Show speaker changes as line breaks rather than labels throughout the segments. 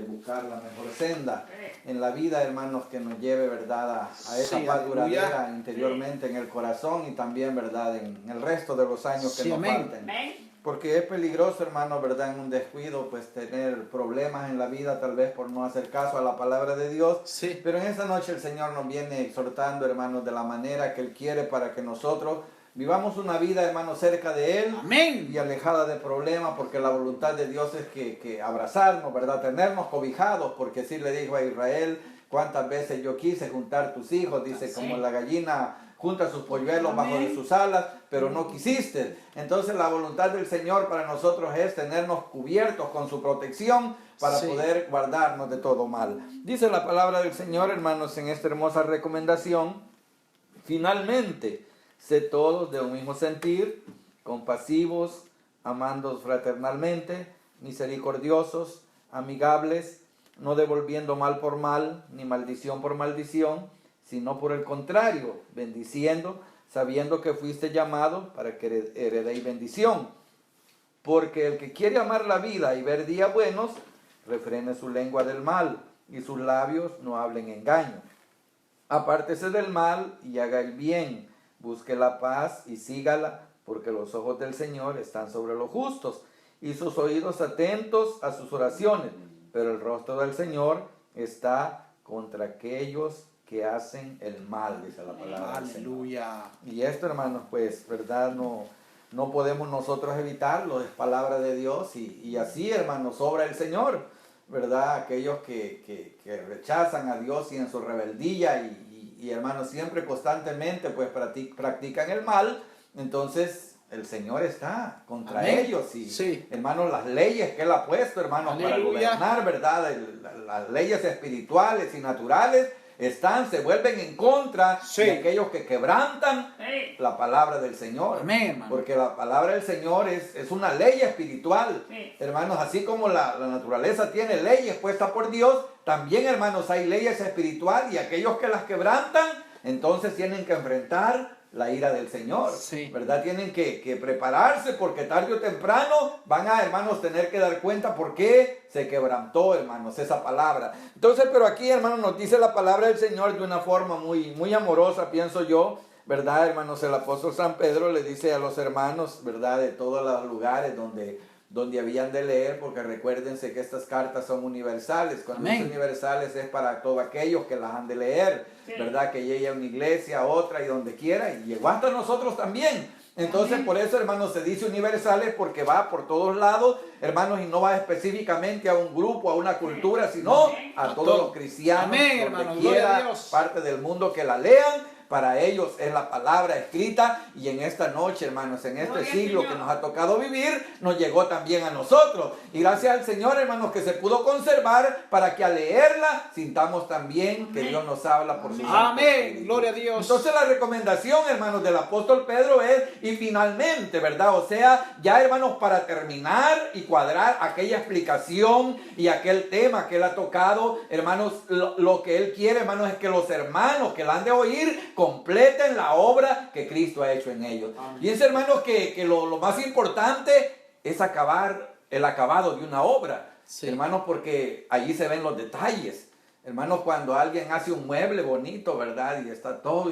buscar la mejor senda en la vida, hermanos, que nos lleve, verdad, a esa paz duradera interiormente en el corazón y también, verdad, en el resto de los años que nos falten. Porque es peligroso, hermanos, verdad, en un descuido, pues tener problemas en la vida, tal vez por no hacer caso a la palabra de Dios. Pero en esta noche el Señor nos viene exhortando, hermanos, de la manera que Él quiere para que nosotros vivamos una vida, hermanos, cerca de Él.
Amén.
Y alejada de problemas, porque la voluntad de Dios es que abrazarnos, ¿verdad? Tenernos cobijados, porque sí le dijo a Israel, cuántas veces yo quise juntar tus hijos, dice, como la gallina junta sus polluelos bajo de sus alas, pero no quisiste. Entonces la voluntad del Señor para nosotros es tenernos cubiertos con su protección para poder guardarnos de todo mal. Dice la palabra del Señor, hermanos, en esta hermosa recomendación, finalmente, sé todos de un mismo sentir, compasivos, amándoos fraternalmente, misericordiosos, amigables, no devolviendo mal por mal, ni maldición por maldición, sino por el contrario, bendiciendo, sabiendo que fuiste llamado para que heredéis bendición. Porque el que quiere amar la vida y ver días buenos, refrene su lengua del mal, y sus labios no hablen engaño. Apártese del mal y haga el bien, busque la paz y sígala, porque los ojos del Señor están sobre los justos, y sus oídos atentos a sus oraciones, pero el rostro del Señor está contra aquellos que hacen el mal, dice la palabra del Señor.
Aleluya.
Y esto, hermanos, pues, verdad, no podemos nosotros evitarlo, es palabra de Dios, y así, hermanos, obra el Señor, verdad, aquellos que rechazan a Dios y en su rebeldía, y hermanos, siempre constantemente, pues, practican el mal, entonces el Señor está contra ellos, y hermanos, las leyes que Él ha puesto, hermanos, para gobernar, verdad, las leyes espirituales y naturales, se vuelven en contra de aquellos que quebrantan la palabra del Señor.
Amén,
porque la palabra del Señor es una ley espiritual. Hermanos, así como la naturaleza tiene leyes puestas por Dios, también, hermanos, hay leyes espirituales, y aquellos que las quebrantan, entonces tienen que enfrentar la ira del Señor, ¿verdad? Tienen que prepararse, porque tarde o temprano van a, hermanos, tener que dar cuenta por qué se quebrantó, hermanos, esa palabra. Entonces, pero aquí, hermanos, nos dice la palabra del Señor de una forma muy amorosa, pienso yo, ¿verdad, hermanos? El apóstol San Pedro le dice a los hermanos, ¿verdad?, de todos los lugares donde habían de leer, porque recuérdense que estas cartas son universales. Cuando son universales es para todos aquellos que las han de leer, ¿verdad? Que llegue a una iglesia, a otra y donde quiera, y llegó hasta nosotros también. Entonces, por eso, hermanos, se dice universales, porque va por todos lados, hermanos, y no va específicamente a un grupo, a una cultura, sino a todos los cristianos, donde quiera, parte del mundo que la lean. Para ellos es la palabra escrita, y en esta noche, hermanos, en este siglo que nos ha tocado vivir, nos llegó también a nosotros. Y gracias al Señor, hermanos, que se pudo conservar para que al leerla sintamos también que Dios nos habla por su Santo Espíritu.
Gloria a Dios.
Entonces la recomendación, hermanos, del apóstol Pedro es, y finalmente, ¿verdad? O sea, ya, hermanos, para terminar y cuadrar aquella explicación y aquel tema que él ha tocado, hermanos, lo que él quiere, hermanos, es que los hermanos que la han de oír completen la obra que Cristo ha hecho en ellos. Fíjense, hermanos, que lo más importante es acabar el acabado de una obra. Hermanos, porque allí se ven los detalles. Hermanos, cuando alguien hace un mueble bonito, ¿verdad? Y está todo,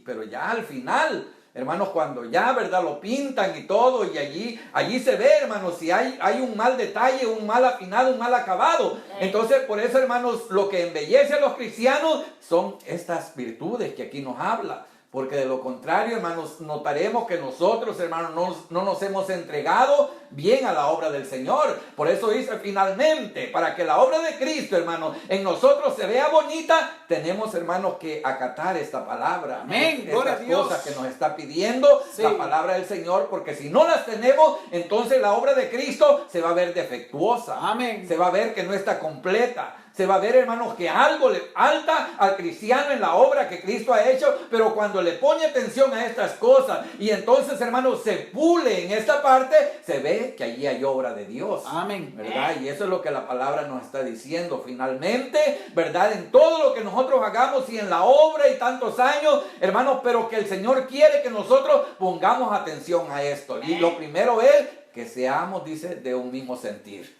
pero ya al final, hermanos, cuando ya, ¿verdad?, lo pintan y todo, y allí se ve, hermanos, si hay un mal detalle, un mal afinado, un mal acabado. Entonces, por eso, hermanos, lo que embellece a los cristianos son estas virtudes que aquí nos habla. Porque de lo contrario, hermanos, notaremos que nosotros, hermanos, no nos hemos entregado bien a la obra del Señor. Por eso dice finalmente, para que la obra de Cristo, hermanos, en nosotros se vea bonita, tenemos, hermanos, que acatar esta palabra.
Amén. Gloria a Dios.
Cosas que nos está pidiendo la palabra del Señor, porque si no las tenemos, entonces la obra de Cristo se va a ver defectuosa.
Amén.
Se va a ver que no está completa. Se va a ver, hermanos, que algo le falta al cristiano en la obra que Cristo ha hecho, pero cuando le pone atención a estas cosas y entonces, hermanos, se pule en esta parte, se ve que allí hay obra de Dios.
Amén.
¿Verdad? Y eso es lo que la palabra nos está diciendo. Finalmente, ¿verdad? En todo lo que nosotros hagamos y en la obra y tantos años, hermanos, pero que el Señor quiere que nosotros pongamos atención a esto. Y lo primero es que seamos, dice, de un mismo sentir.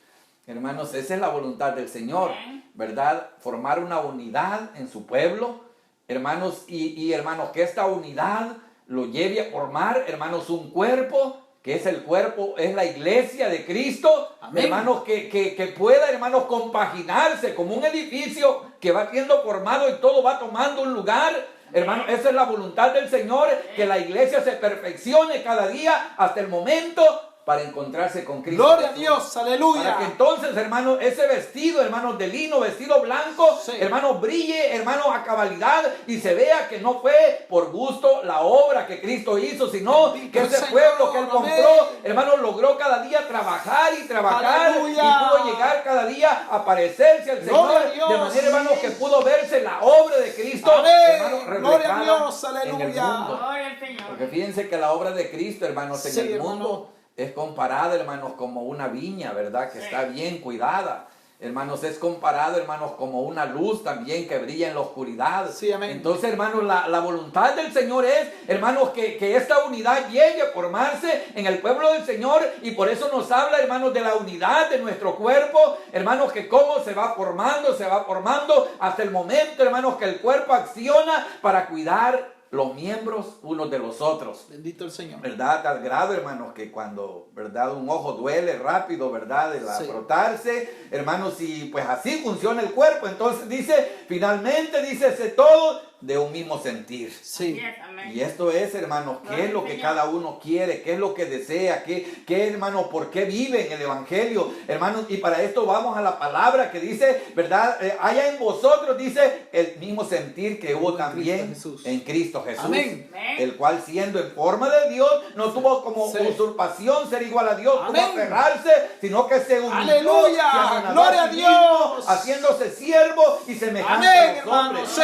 Hermanos, esa es la voluntad del Señor, ¿verdad? Formar una unidad en su pueblo, hermanos, y hermanos, que esta unidad lo lleve a formar, hermanos, un cuerpo, que es el cuerpo, es la iglesia de Cristo. Amén. Hermanos, que pueda, hermanos, compaginarse como un edificio que va siendo formado y todo va tomando un lugar. Hermano, esa es la voluntad del Señor, que la iglesia se perfeccione cada día hasta el momento para encontrarse con Cristo.
Gloria a Dios, aleluya.
Para que entonces, hermanos, ese vestido, hermanos, de lino, vestido blanco, sí, hermanos, brille, hermanos, a cabalidad y se vea que no fue por gusto la obra que Cristo hizo, sino que ese
Señor,
pueblo que Él compró,
amén,
hermanos, logró cada día trabajar y trabajar,
aleluya,
y pudo llegar cada día a parecerse al Señor, de manera, hermanos, que pudo verse la obra de Cristo, hermanos, reflejada
Dios,
en el mundo. Porque fíjense que la obra de Cristo, hermanos, en el mundo es comparada, hermanos, como una viña, ¿verdad? Que está bien cuidada. Hermanos, es comparado, hermanos, como una luz también que brilla en la oscuridad.
Sí, amén.
Entonces, hermanos, la voluntad del Señor es, hermanos, que esta unidad llegue a formarse en el pueblo del Señor. Y por eso nos habla, hermanos, de la unidad de nuestro cuerpo. Hermanos, que cómo se va formando hasta el momento, hermanos, que el cuerpo acciona para cuidar los miembros unos de los otros.
Bendito el Señor.
¿Verdad? Tal grado, hermanos, que cuando, ¿verdad? Un ojo duele rápido, ¿verdad? De frotarse, hermanos, y pues así funciona el cuerpo. Entonces dice, finalmente, dice, todo de un mismo sentir.
Sí.
Y esto es, hermanos, qué es lo que cada uno quiere, qué es lo que desea, qué hermanos, por qué vive en el Evangelio, hermanos. Y para esto vamos a la palabra que dice, ¿verdad? Haya en vosotros, dice, el mismo sentir que hubo también en Cristo Jesús. Amén. El cual, siendo en forma de Dios, no tuvo como usurpación ser igual a Dios, como aferrarse, sino que se humilló.
¡Aleluya! ¡Gloria a Dios!
Haciéndose siervo y semejante a los hombres.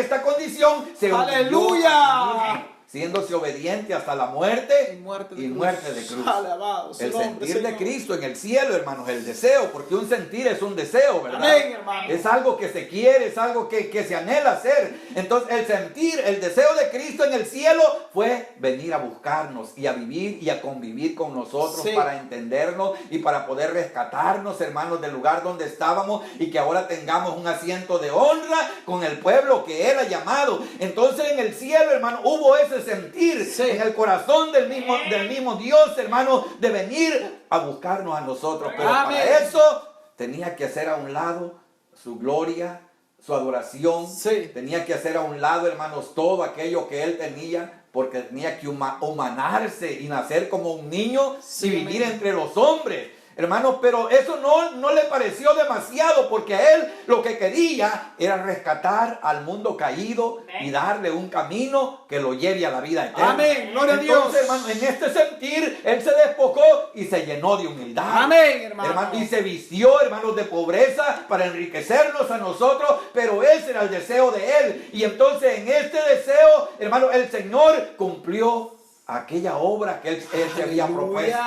En esta condición se
¡aleluya!
Siéndose obediente hasta la muerte
y muerte de cruz.
Alabado, el sentir de Cristo en el cielo, hermanos, el deseo, porque un sentir es un deseo, ¿verdad?
Amén, hermano.
Es algo que se quiere, es algo que se anhela hacer. Entonces, el sentir, el deseo de Cristo en el cielo fue venir a buscarnos y a vivir y a convivir con nosotros, para entendernos y para poder rescatarnos, hermanos, del lugar donde estábamos y que ahora tengamos un asiento de honra con el pueblo que Él ha llamado. Entonces, en el cielo, hermano, hubo ese sentir en el corazón del mismo Dios, hermano, de venir a buscarnos a nosotros. Pero para eso tenía que hacer a un lado su gloria, su adoración. Tenía que hacer a un lado, hermanos, todo aquello que Él tenía, porque tenía que humanarse y nacer como un niño y vivir entre los hombres. Hermanos, pero eso no le pareció demasiado, porque a Él lo que quería era rescatar al mundo caído y darle un camino que lo lleve a la vida eterna.
Amén, gloria a Dios.
Entonces, hermano, en este sentir, Él se despojó y se llenó de humildad.
Amén, hermano.
Y se vistió, hermanos, de pobreza para enriquecernos a nosotros, pero ese era el deseo de Él. Y entonces en este deseo, hermano, el Señor cumplió aquella obra que él se había propuesto.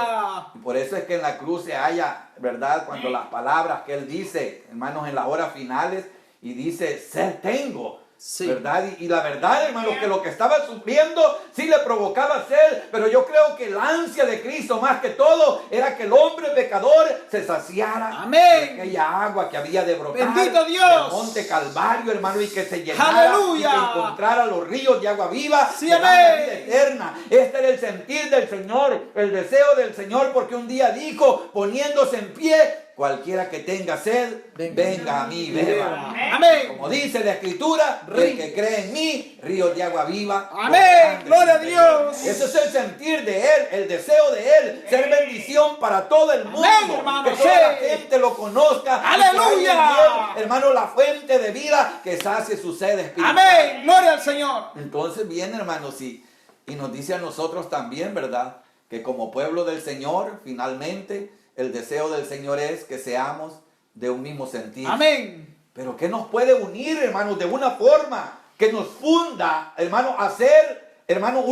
Y por eso es que en la cruz se halla, ¿verdad? Cuando las palabras que Él dice, hermanos, en las horas finales, y dice, sed tengo, ¿verdad? Y la verdad, hermanos, que lo que estaba sufriendo sí le provocaba sed, pero yo creo que la ansia de Cristo, más que todo, era que el hombre pecador se saciara de aquella agua que había de brotar
¡bendito Dios!
del monte Calvario, hermano, y que se llenara.
¡Aleluya!
Y que encontrara los ríos de agua viva,
¡sí,
de la vida
amén!
eterna. Este era el sentir del Señor, el deseo del Señor, porque un día dijo, poniéndose en pie, cualquiera que tenga sed, venga a mí y beba.
Amén.
Como dice la Escritura, el que cree en mí, ríos de agua viva.
Amén. Gloria a Dios.
Ese es el sentir de Él, el deseo de Él, ser bendición para todo el mundo.
Amén, hermano.
Que toda la gente lo conozca.
Aleluya.
Hermano, la fuente de vida que sacie su sed espiritual.
Amén. Gloria al Señor.
Entonces viene, hermanos, y nos dice a nosotros también, ¿verdad? Que como pueblo del Señor, finalmente, el deseo del Señor es que seamos de un mismo sentir.
Amén.
Pero ¿qué nos puede unir, hermanos, de una forma que nos funda, hermanos, a ser, hermanos,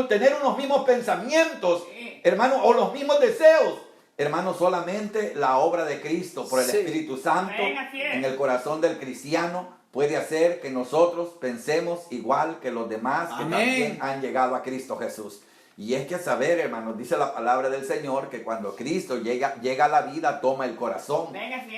tener unos mismos pensamientos, hermanos, o los mismos deseos? Hermanos, solamente la obra de Cristo por el Espíritu Santo en el corazón del cristiano puede hacer que nosotros pensemos igual que los demás que también han llegado a Cristo Jesús. Y es que saber, hermanos, dice la palabra del Señor, que cuando Cristo llega a la vida, toma el corazón.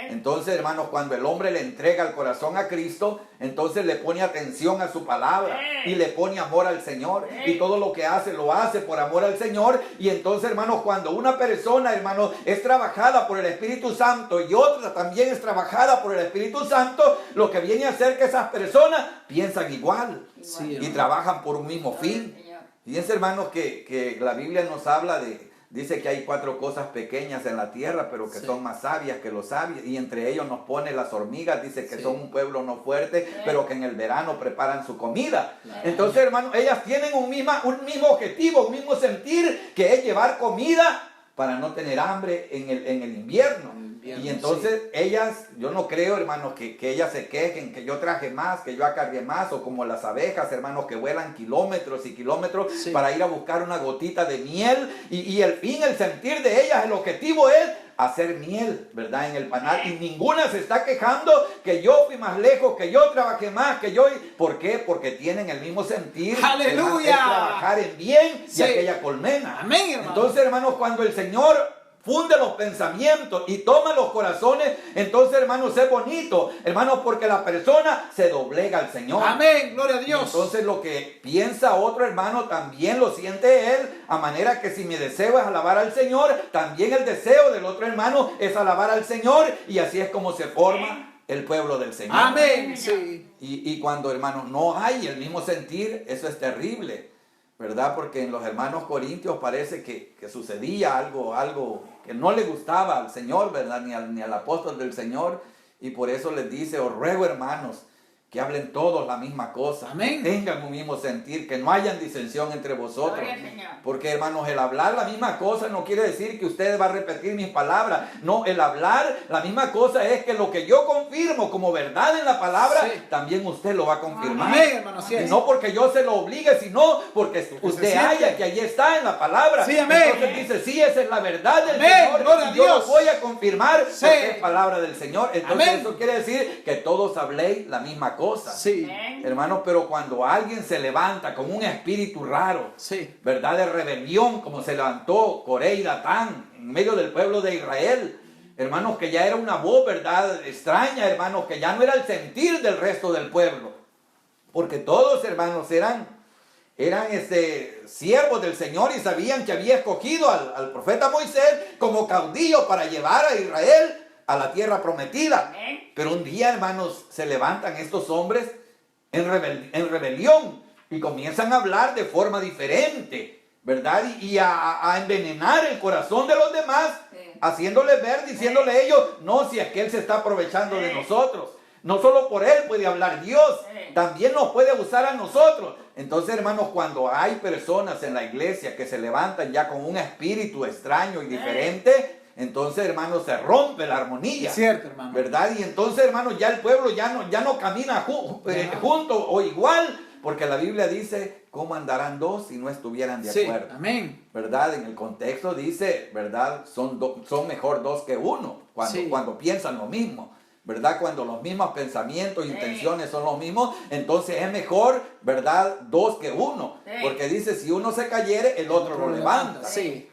Entonces, hermanos, cuando el hombre le entrega el corazón a Cristo, entonces le pone atención a su palabra y le pone amor al Señor. Y todo lo que hace, lo hace por amor al Señor. Y entonces, hermanos, cuando una persona, hermanos, es trabajada por el Espíritu Santo y otra también es trabajada por el Espíritu Santo, lo que viene a hacer que esas personas piensan igual y trabajan por un mismo fin. Fíjense, hermanos, que la Biblia nos habla dice que hay 4 cosas pequeñas en la tierra, pero que son más sabias que los sabios. Y entre ellos nos pone las hormigas, dice que son un pueblo no fuerte, pero que en el verano preparan su comida. Entonces, hermanos, ellas tienen un mismo objetivo, un mismo sentir, que es llevar comida para no tener hambre en el invierno. Y entonces ellas, yo no creo, hermanos, que ellas se quejen, que yo traje más, que yo acargué más, o como las abejas, hermanos, que vuelan kilómetros y kilómetros para ir a buscar una gotita de miel. Y el fin, el sentir de ellas, el objetivo es hacer miel, ¿verdad? En el panal. Y ninguna se está quejando que yo fui más lejos, que yo trabajé más, que yo... ¿Por qué? Porque tienen el mismo sentir.
¡Aleluya!
Es trabajar en bien y aquella colmena.
Amén, hermano.
Entonces, hermanos, cuando el Señor funde los pensamientos y toma los corazones, entonces, hermanos, es bonito, hermanos, porque la persona se doblega al Señor.
Amén, gloria a Dios.
Entonces lo que piensa otro hermano también lo siente él, a manera que si mi deseo es alabar al Señor, también el deseo del otro hermano es alabar al Señor, y así es como se forma el pueblo del Señor.
Amén. Sí.
Y cuando, hermanos, no hay el mismo sentir, eso es terrible, ¿verdad? Porque en los hermanos corintios parece que sucedía algo que no le gustaba al Señor, ¿verdad? Ni al apóstol del Señor. Y por eso les dice: os ruego, hermanos, que hablen todos la misma cosa.
Amén.
Que tengan un mismo sentir, que no hayan disensión entre vosotros. Porque, hermanos, el hablar la misma cosa no quiere decir que usted va a repetir mis palabras. No, el hablar la misma cosa es que lo que yo confirmo como verdad en la palabra, también usted lo va a confirmar.
Amén, hermano, sí.
Y no porque yo se lo obligue, sino porque usted haya que allí está en la palabra.
Sí, amén.
Entonces dice: sí, esa es la verdad del
Amén,
Señor,
gloria a
y yo lo
Dios.
voy a confirmar porque es palabra del Señor. Entonces
Amén.
eso quiere decir que todos habléis la misma cosa.
Sí.
Hermanos, pero cuando alguien se levanta con un espíritu raro, ¿verdad? De rebelión, como se levantó Coré y Datán en medio del pueblo de Israel, hermanos, que ya era una voz, ¿verdad? Extraña, hermanos, que ya no era el sentir del resto del pueblo, porque todos, hermanos, eran siervos del Señor y sabían que había escogido al profeta Moisés como caudillo para llevar a Israel a la tierra prometida. Pero un día, hermanos, se levantan estos hombres en rebelión y comienzan a hablar de forma diferente, ¿verdad? Y a envenenar el corazón de los demás, haciéndoles ver, diciéndole a ellos: no, si aquel se está aprovechando de nosotros. No solo por él puede hablar Dios, también nos puede usar a nosotros. Entonces, hermanos, cuando hay personas en la iglesia que se levantan ya con un espíritu extraño y diferente, entonces, hermanos, se rompe la armonía.
Cierto, hermano.
¿Verdad? Y entonces, hermanos, ya el pueblo ya no camina junto o igual, porque la Biblia dice: ¿cómo andarán dos si no estuvieran de acuerdo?
Amén.
¿Verdad? En el contexto dice, ¿verdad? Son mejor dos que uno, cuando piensan lo mismo. ¿Verdad? Cuando los mismos pensamientos e intenciones son los mismos, entonces es mejor, ¿verdad? Dos que uno. Porque dice: si uno se cayere, el otro lo levanta.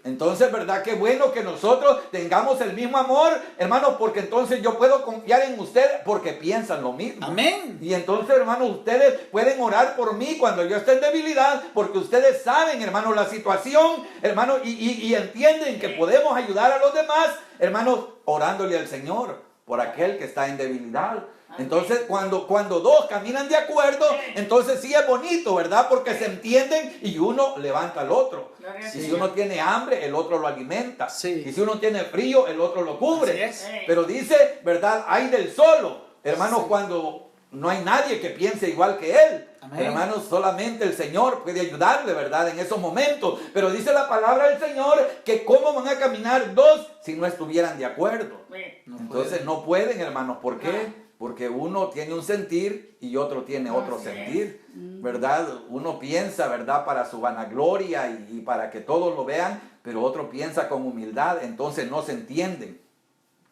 Entonces, ¿verdad? Qué bueno que nosotros tengamos el mismo amor, hermanos, porque entonces yo puedo confiar en ustedes porque piensan lo mismo.
Amén.
Y entonces, hermanos, ustedes pueden orar por mí cuando yo esté en debilidad, porque ustedes saben, hermanos, la situación, hermanos, y entienden que podemos ayudar a los demás, hermanos, orándole al Señor por aquel que está en debilidad. Entonces, cuando dos caminan de acuerdo, entonces sí es bonito, ¿verdad? Porque se entienden y uno levanta al otro. Y si uno tiene hambre, el otro lo alimenta. Y si uno tiene frío, el otro lo cubre. Pero dice, ¿verdad? Hay del solo, hermanos, cuando no hay nadie que piense igual que él. Hermanos, solamente el Señor puede ayudarle, ¿verdad? En esos momentos. Pero dice la palabra del Señor que cómo van a caminar dos si no estuvieran de acuerdo. Entonces no pueden, hermanos. ¿Por qué? Porque uno tiene un sentir y otro tiene otro sentir, ¿verdad? Uno piensa, ¿verdad? Para su vanagloria y para que todos lo vean, pero otro piensa con humildad, entonces no se entienden.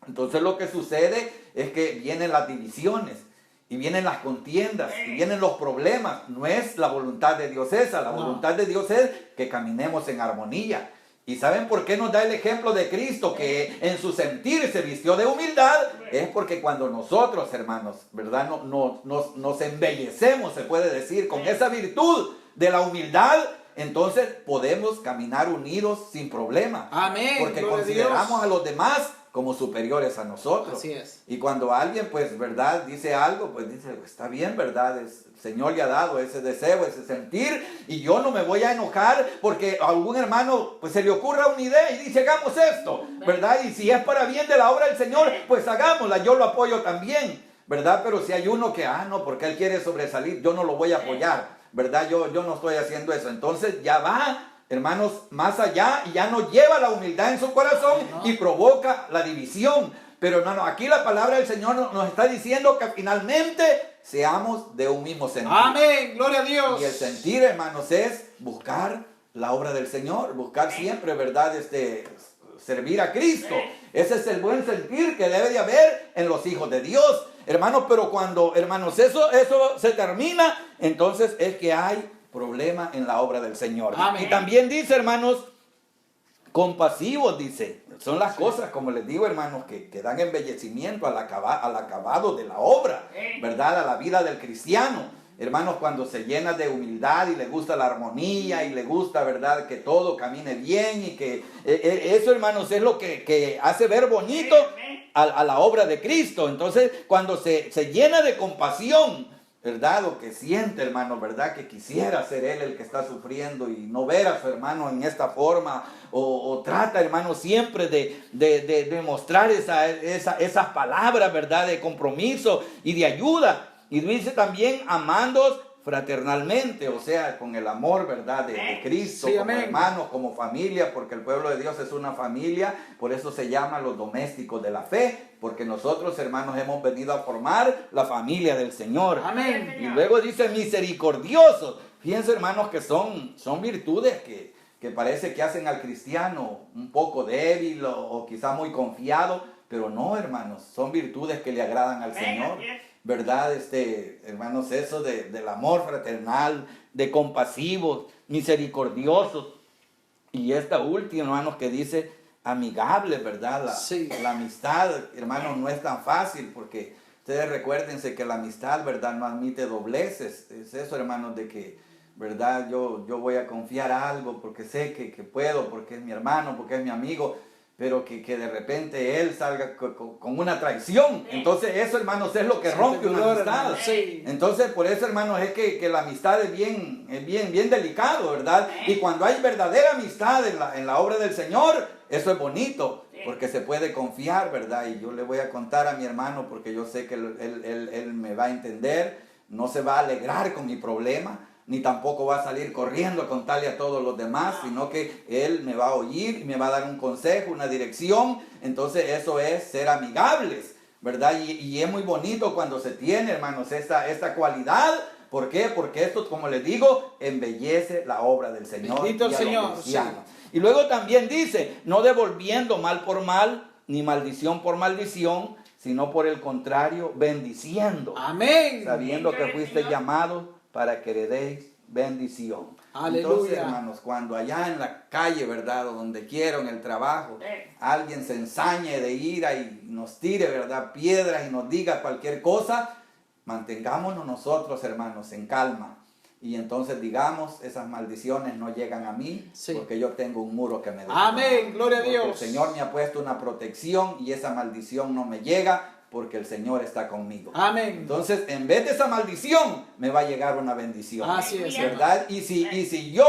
Entonces lo que sucede es que vienen las divisiones. y vienen las contiendas, y vienen los problemas. No es la voluntad de Dios esa. La voluntad de Dios es que caminemos en armonía. ¿Y saben por qué nos da el ejemplo de Cristo, que en su sentir se vistió de humildad? Es porque cuando nosotros, hermanos, ¿verdad? Nos embellecemos, se puede decir, con esa virtud de la humildad, entonces podemos caminar unidos sin problema.
Amén.
Porque
Gloria
consideramos
a
a los demás como superiores a nosotros.
Así es.
Y cuando alguien, pues, ¿verdad?, dice algo, pues dice, está bien, ¿verdad? El Señor le ha dado ese deseo, ese sentir, y yo no me voy a enojar porque a algún hermano, pues, se le ocurra una idea y dice, hagamos esto, ¿verdad? Y si es para bien de la obra del Señor, pues hagámosla, yo lo apoyo también, ¿verdad? Pero si hay uno que, no, porque él quiere sobresalir, yo no lo voy a apoyar, ¿verdad? Yo no estoy haciendo eso. Entonces ya va, hermanos, más allá, y ya no lleva la humildad en su corazón y provoca la división. Pero no, aquí la palabra del Señor nos está diciendo que finalmente seamos de un mismo sentir.
Amén, gloria a Dios.
Y el sentir, hermanos, es buscar la obra del Señor, buscar siempre, ¿verdad? Servir a Cristo. Ese es el buen sentir que debe de haber en los hijos de Dios, hermanos. Pero cuando, hermanos, eso se termina, entonces es que hay problema en la obra del Señor.
Amén.
Y también dice, hermanos, compasivos, dice. Son las cosas, como les digo, hermanos, que dan embellecimiento al acabado de la obra, ¿verdad? A la vida del cristiano. Hermanos, cuando se llena de humildad y le gusta la armonía y le gusta, ¿verdad?, que todo camine bien, y que eso, hermanos, es lo que hace ver bonito a la obra de Cristo. Entonces, cuando se llena de compasión, ¿verdad?, o que siente, hermano, ¿verdad?, que quisiera ser él el que está sufriendo y no ver a su hermano en esta forma, o trata, hermano, siempre de mostrar esas palabras, ¿verdad?, de compromiso y de ayuda. Y dice también, amándoos fraternalmente, o sea, con el amor, ¿verdad?, de Cristo,
sí,
como
amén,
hermanos, como familia, porque el pueblo de Dios es una familia. Por eso se llama los domésticos de la fe, porque nosotros, hermanos, hemos venido a formar la familia del Señor.
Amén.
Y luego dice misericordiosos. Fíjense, hermanos, que son virtudes que parece que hacen al cristiano un poco débil o quizá muy confiado, pero no, hermanos, son virtudes que le agradan al Señor. ¿Verdad? Hermanos, eso del amor fraternal, de compasivos, misericordiosos. Y esta última, hermanos, que dice amigable, ¿verdad? La amistad, hermanos, no es tan fácil, porque ustedes recuérdense que la amistad, ¿verdad?, no admite dobleces. Es eso, hermanos, de que, ¿verdad?, yo voy a confiar algo porque sé que puedo, porque es mi hermano, porque es mi amigo, pero que de repente él salga con una traición. Entonces eso, hermanos, es lo que rompe una amistad. Entonces, por eso, hermanos, es que la amistad es bien delicado, ¿verdad? Y cuando hay verdadera amistad en la obra del Señor, eso es bonito, porque se puede confiar, ¿verdad? Y yo le voy a contar a mi hermano, porque yo sé que él me va a entender, no se va a alegrar con mi problema, ni tampoco va a salir corriendo a contarle a todos los demás, sino que él me va a oír y me va a dar un consejo, una dirección. Entonces eso es ser amigables, ¿verdad? Y es muy bonito cuando se tiene, hermanos, esta cualidad. ¿Por qué? Porque esto, como les digo, embellece la obra del Señor.
Bendito el Señor.
Sí. Y luego también dice, no devolviendo mal por mal, ni maldición por maldición, sino por el contrario, bendiciendo.
Amén.
Sabiendo que fuiste llamados para que heredéis bendición.
Aleluya.
Entonces, hermanos, cuando allá en la calle, ¿verdad?, o donde quiera, en el trabajo, alguien se ensañe de ira y nos tire, ¿verdad?, piedras y nos diga cualquier cosa, mantengámonos nosotros, hermanos, en calma. Y entonces digamos, esas maldiciones no llegan a mí, porque yo tengo un muro que me defiende.
Amén, gloria a Dios.
El Señor me ha puesto una protección y esa maldición no me llega, porque el Señor está conmigo.
Amén.
Entonces, en vez de esa maldición, me va a llegar una bendición.
Así es,
¿verdad? Y si yo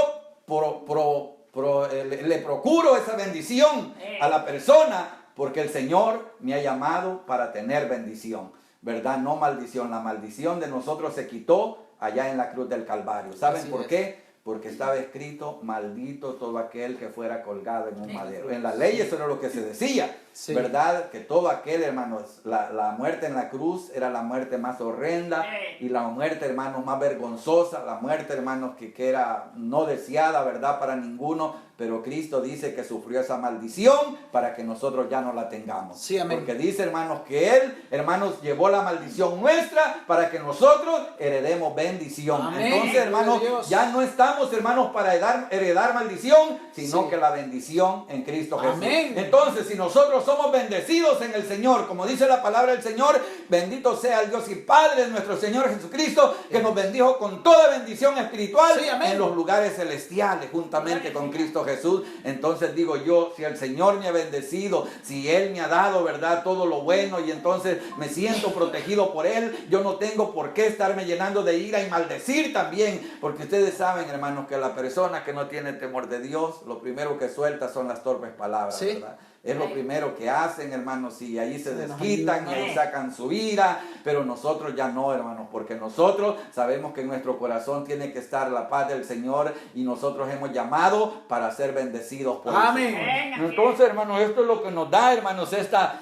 le procuro esa bendición a la persona, porque el Señor me ha llamado para tener bendición, ¿verdad? No maldición. La maldición de nosotros se quitó allá en la cruz del Calvario. ¿Saben por qué? Porque estaba escrito, maldito todo aquel que fuera colgado en un madero. En la ley eso era lo que se decía.
Sí.
¿verdad? Que todo aquel, hermanos, la muerte en la cruz era la muerte más horrenda y la muerte, hermanos, más vergonzosa, la muerte, hermanos, que era no deseada, ¿verdad? Para ninguno, pero Cristo dice que sufrió esa maldición para que nosotros ya no la tengamos.
Sí, amén.
Porque dice, hermanos, que Él, hermanos, llevó la maldición nuestra para que nosotros heredemos bendición.
Amén.
Entonces, hermanos, ya no estamos, hermanos, para heredar maldición, sino
Sí.
que la bendición en Cristo Jesús.
Amén.
Entonces, si nosotros somos bendecidos en el Señor, como dice la palabra del Señor, bendito sea el Dios y Padre de nuestro Señor Jesucristo, que nos bendijo con toda bendición espiritual
Sí, amén.
en los lugares celestiales, juntamente con Cristo Jesús. Entonces digo yo, si el Señor me ha bendecido, si Él me ha dado, ¿verdad?, todo lo bueno, y entonces me siento protegido por Él, yo no tengo por qué estarme llenando de ira y maldecir también, porque ustedes saben, hermanos, que la persona que no tiene temor de Dios, lo primero que suelta son las torpes palabras,
Sí.
¿verdad? Es lo primero que hacen, hermanos, y ahí se
Se nos
desquitan y
ayuda.
ahí sacan su ira, pero nosotros ya no, hermanos, porque nosotros sabemos que en nuestro corazón tiene que estar la paz del Señor y nosotros hemos llamado para ser bendecidos por
Amén.
el Señor. Entonces, hermanos, esto es lo que nos da, hermanos, esta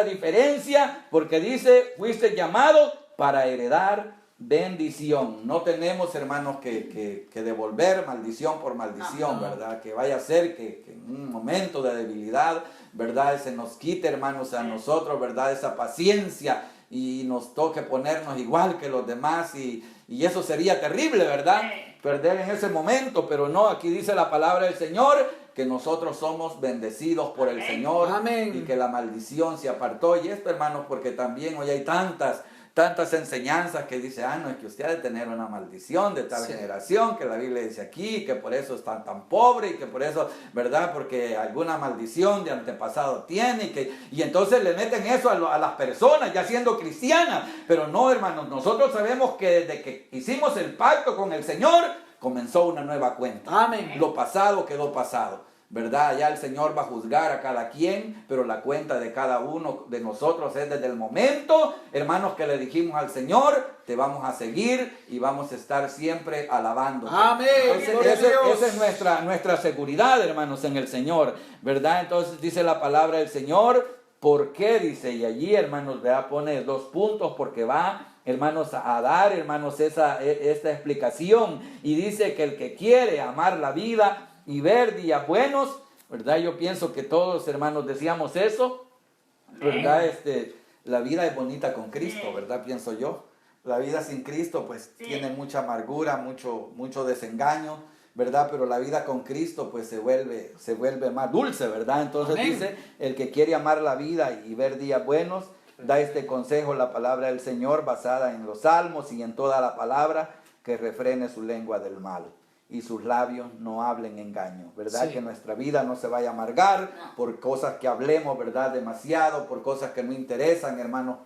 diferencia, porque dice, fuiste llamado para heredar bendición. No tenemos, hermanos, que devolver maldición por maldición, ¿verdad? Que vaya a ser que en un momento de debilidad, ¿verdad?, se nos quite, hermanos, a nosotros, ¿verdad?, esa paciencia y nos toque ponernos igual que los demás y eso sería terrible, ¿verdad? Perder en ese momento, pero no, aquí dice la palabra del Señor que nosotros somos bendecidos por el Señor.
Amén.
Y que la maldición se apartó. Y esto, hermanos, porque también hoy hay tantas enseñanzas que dice, no, es que usted ha de tener una maldición de tal generación, que la Biblia dice aquí, que por eso están tan pobres y que por eso, ¿verdad?, porque alguna maldición de antepasado tiene y entonces le meten eso a las personas ya siendo cristianas, pero no, hermanos, nosotros sabemos que desde que hicimos el pacto con el Señor, comenzó una nueva cuenta.
Amén.
Lo pasado quedó pasado, ¿verdad? Ya el Señor va a juzgar a cada quien, pero la cuenta de cada uno de nosotros es desde el momento, hermanos, que le dijimos al Señor, te vamos a seguir y vamos a estar siempre alabando.
Amén.
Entonces, esa es nuestra seguridad, hermanos, en el Señor, ¿verdad? Entonces dice la palabra del Señor, ¿por qué? Dice, y allí, hermanos, pone 2 puntos, porque va, hermanos, a dar, hermanos, esta explicación, y dice que el que quiere amar la vida y ver días buenos, ¿verdad? Yo pienso que todos, hermanos, decíamos eso, ¿verdad? La vida es bonita con Cristo, ¿verdad? Pienso yo. La vida sin Cristo, pues, tiene mucha amargura, mucho desengaño, ¿verdad? Pero la vida con Cristo, pues, se vuelve más dulce, ¿verdad? Entonces dice, el que quiere amar la vida y ver días buenos, da este consejo, la palabra del Señor, basada en los salmos y en toda la palabra, que refrene su lengua del mal y sus labios no hablen engaño, ¿verdad?
Sí.
Que nuestra vida no se vaya a amargar por cosas que hablemos, ¿verdad?, demasiado, por cosas que no interesan, hermanos,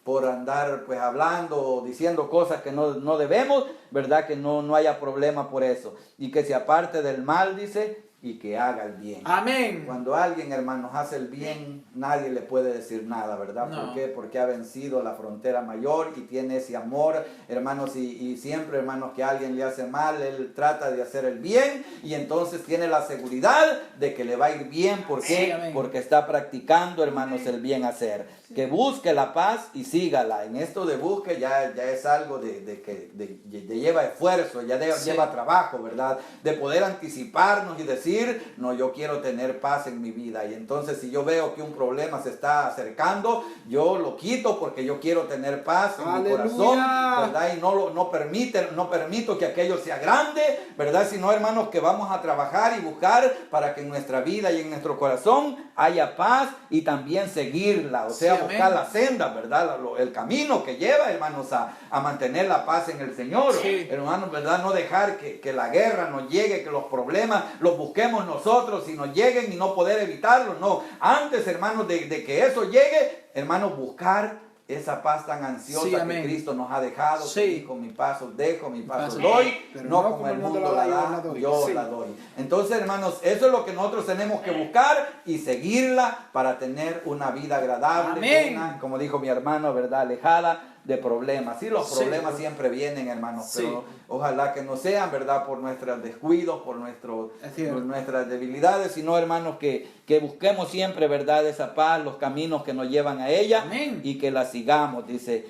por andar, pues, hablando o diciendo cosas que no debemos, ¿verdad? Que no haya problema por eso. Y que se aparte del mal, dice, y que haga el bien.
Amén.
Cuando alguien, hermanos, hace el bien, nadie le puede decir nada, ¿verdad?
No.
¿Por qué? Porque ha vencido la frontera mayor y tiene ese amor, hermanos, y siempre, hermanos, que alguien le hace mal, él trata de hacer el bien y entonces tiene la seguridad de que le va a ir bien. ¿Por qué?
Sí,
Porque está practicando, hermanos, el bien hacer. Que busque la paz y sígala. En esto de busque ya es algo de lleva esfuerzo, lleva trabajo, ¿verdad? De poder anticiparnos y decir, no, yo quiero tener paz en mi vida. Y entonces, si yo veo que un problema se está acercando, yo lo quito porque yo quiero tener paz en mi corazón, ¿verdad? Y no permito que aquello sea grande, ¿verdad? Sino, hermanos, que vamos a trabajar y buscar para que en nuestra vida y en nuestro corazón haya paz y también seguirla, o sea, buscar la senda, ¿verdad? El camino que lleva, hermanos, a mantener la paz en el Señor. Hermanos, ¿verdad? No dejar que la guerra nos llegue, que los problemas los busquemos nosotros y nos lleguen y no poder evitarlos. No, antes, hermanos, de que eso llegue, hermanos, buscar esa paz tan ansiosa que Cristo nos ha dejado. Que dijo, mi paz os dejo, mi paz os doy, no como el mundo la da, yo la doy. Entonces, hermanos, eso es lo que nosotros tenemos que buscar y seguirla para tener una vida agradable, buena, como dijo mi hermano, ¿verdad?, alejada de problemas. Sí, los problemas siempre vienen, hermanos, pero ojalá que no sean, ¿verdad?, por nuestros descuidos, por nuestras debilidades, sino, hermanos, que busquemos siempre, ¿verdad?, esa paz, los caminos que nos llevan a ella. Amén. Y que la sigamos, dice,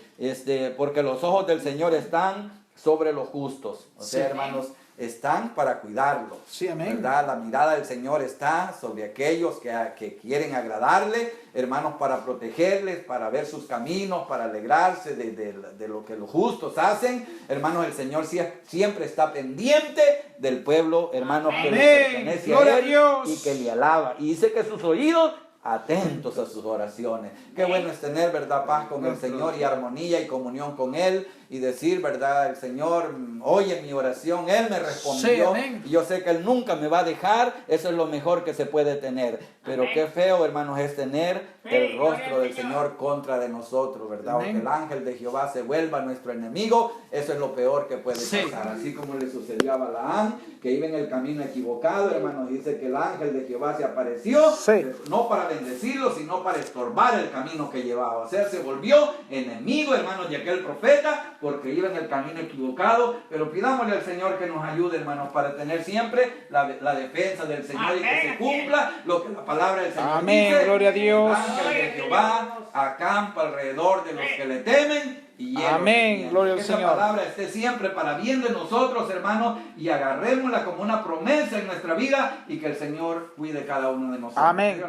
porque los ojos del Señor están sobre los justos. O sea, hermanos, están para cuidarlos. Sí, amén. ¿Verdad? La mirada del Señor está sobre aquellos que quieren agradarle, hermanos, para protegerles, para ver sus caminos, para alegrarse de lo que los justos hacen. Hermanos, el Señor siempre está pendiente del pueblo, hermanos, que le pertenece a Él y que le alaba. Y dice que sus oídos atentos a sus oraciones. Qué bueno es tener, ¿verdad?, paz con el Señor y armonía y comunión con Él y decir, ¿verdad?, el Señor oye mi oración, Él me respondió y yo sé que Él nunca me va a dejar. Eso es lo mejor que se puede tener. Pero qué feo, hermanos, es tener el rostro del Señor contra de nosotros, ¿verdad? O que el ángel de Jehová se vuelva nuestro enemigo. Eso es lo peor que puede pasar. Así como le sucedió a Balaam, que iba en el camino equivocado, hermanos, dice que el ángel de Jehová se apareció, no para bendecirlo, sino para estorbar el camino que llevaba. O sea, se volvió enemigo, hermanos, de aquel profeta, porque iba en el camino equivocado. Pero pidámosle al Señor que nos ayude, hermanos, para tener siempre la defensa del Señor y que se cumpla lo que la palabra del Señor dice.
Gloria a Dios.
El ángel de Jehová acampa alrededor de los que le temen.
Amén, gloria al Señor.
Que esa palabra esté siempre para bien de nosotros, hermanos, y agarrémosla como una promesa en nuestra vida y que el Señor cuide cada uno de nosotros.
Amén.